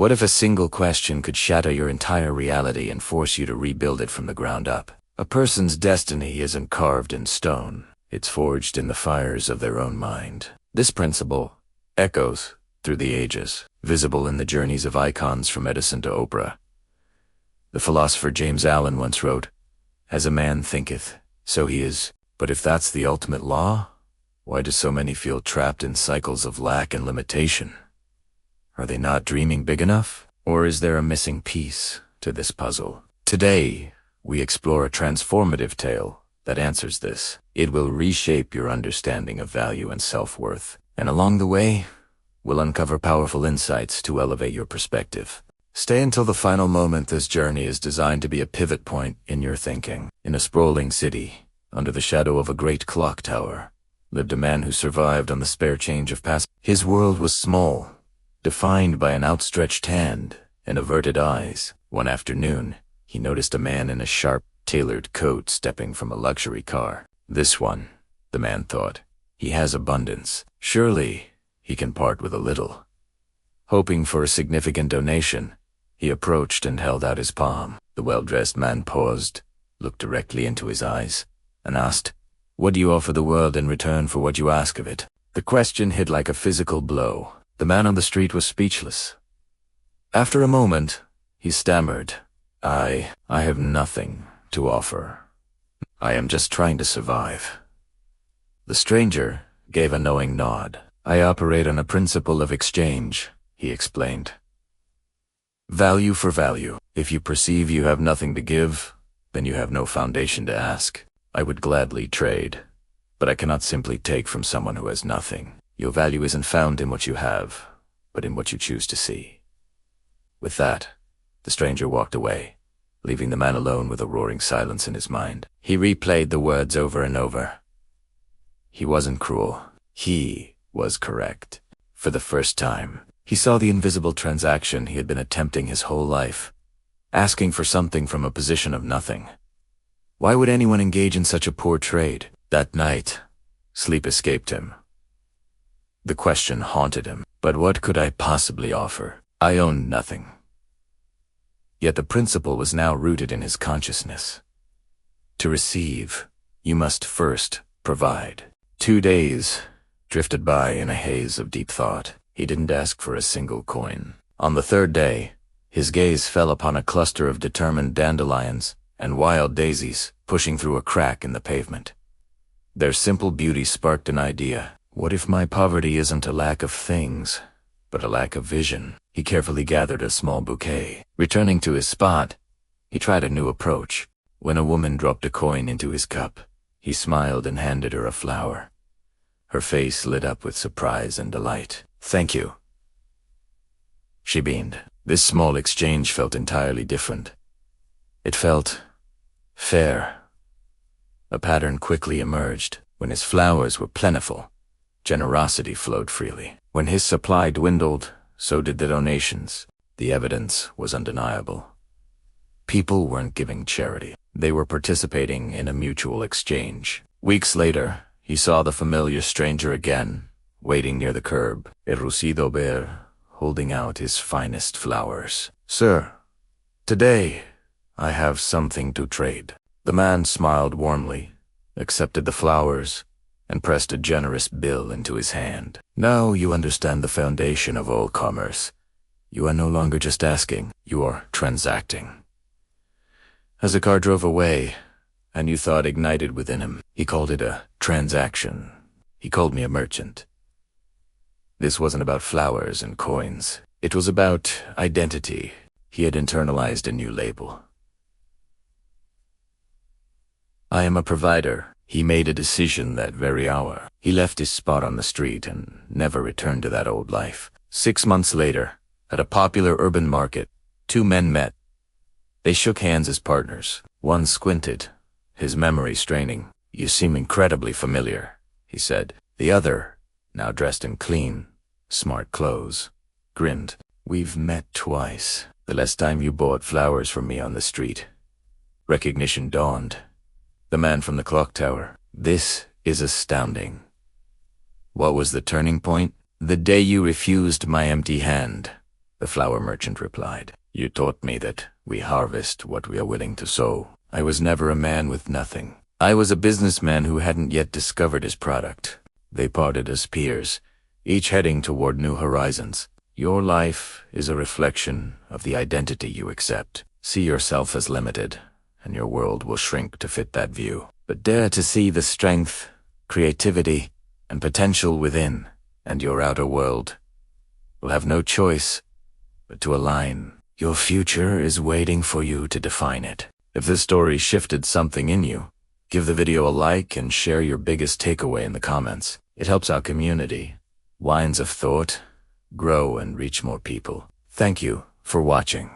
What if a single question could shatter your entire reality and force you to rebuild it from the ground up? A person's destiny isn't carved in stone. It's forged in the fires of their own mind. This principle echoes through the ages, visible in the journeys of icons from Edison to Oprah. The philosopher James Allen once wrote, "As a man thinketh, so he is." But if that's the ultimate law, why do so many feel trapped in cycles of lack and limitation? Are they not dreaming big enough? Or is there a missing piece to this puzzle? Today, we explore a transformative tale that answers this. It will reshape your understanding of value and self-worth. And along the way, we'll uncover powerful insights to elevate your perspective. Stay until the final moment. This journey is designed to be a pivot point in your thinking. In a sprawling city, under the shadow of a great clock tower, lived a man who survived on the spare change of past. His world was small, defined by an outstretched hand and averted eyes. One afternoon, he noticed a man in a sharp, tailored coat stepping from a luxury car. This one, the man thought, he has abundance. Surely, he can part with a little. Hoping for a significant donation, he approached and held out his palm. The well-dressed man paused, looked directly into his eyes, and asked, "What do you offer the world in return for what you ask of it?" The question hit like a physical blow. The man on the street was speechless. After a moment, he stammered, I have nothing to offer. I am just trying to survive." The stranger gave a knowing nod. "I operate on a principle of exchange," he explained. "Value for value. If you perceive you have nothing to give, then you have no foundation to ask. I would gladly trade, but I cannot simply take from someone who has nothing. Your value isn't found in what you have, but in what you choose to see." With that, the stranger walked away, leaving the man alone with a roaring silence in his mind. He replayed the words over and over. He wasn't cruel. He was correct. For the first time, he saw the invisible transaction he had been attempting his whole life, asking for something from a position of nothing. Why would anyone engage in such a poor trade? That night, sleep escaped him. The question haunted him. But what could I possibly offer? I owned nothing. Yet the principle was now rooted in his consciousness. To receive, you must first provide. 2 days drifted by in a haze of deep thought. He didn't ask for a single coin. On the third day, his gaze fell upon a cluster of determined dandelions and wild daisies pushing through a crack in the pavement. Their simple beauty sparked an idea. What if my poverty isn't a lack of things, but a lack of vision? He carefully gathered a small bouquet. Returning to his spot, he tried a new approach. When a woman dropped a coin into his cup, he smiled and handed her a flower. Her face lit up with surprise and delight. "Thank you," she beamed. This small exchange felt entirely different. It felt fair. A pattern quickly emerged. When his flowers were plentiful, generosity flowed freely. When his supply dwindled, so did the donations. The evidence was undeniable. People weren't giving charity. They were participating in a mutual exchange. Weeks later, he saw the familiar stranger again, waiting near the curb, a Rusido bear, holding out his finest flowers. "Sir, today I have something to trade." The man smiled warmly, accepted the flowers, and pressed a generous bill into his hand. "Now you understand the foundation of all commerce. You are no longer just asking, you are transacting." As the car drove away, a new thought ignited within him. He called it a transaction. He called me a merchant. This wasn't about flowers and coins. It was about identity. He had internalized a new label. I am a provider. He made a decision that very hour. He left his spot on the street and never returned to that old life. 6 months later, at a popular urban market, 2 men met. They shook hands as partners. One squinted, his memory straining. "You seem incredibly familiar," he said. The other, now dressed in clean, smart clothes, grinned. "We've met twice. The last time you bought flowers from me on the street." Recognition dawned. The man from the clock tower. This is astounding. What was the turning point? The day you refused my empty hand. the flower merchant replied. You taught me that we harvest what we are willing to sow. I was never a man with nothing. I was a businessman who hadn't yet discovered his product. They parted as peers, each heading toward new horizons. Your life is a reflection of the identity you accept. See yourself as limited, and your world will shrink to fit that view. But dare to see the strength, creativity, and potential within, and your outer world will have no choice but to align. Your future is waiting for you to define it. If this story shifted something in you, give the video a like and share your biggest takeaway in the comments. It helps our community, Wines of Thought, grow and reach more people. Thank you for watching.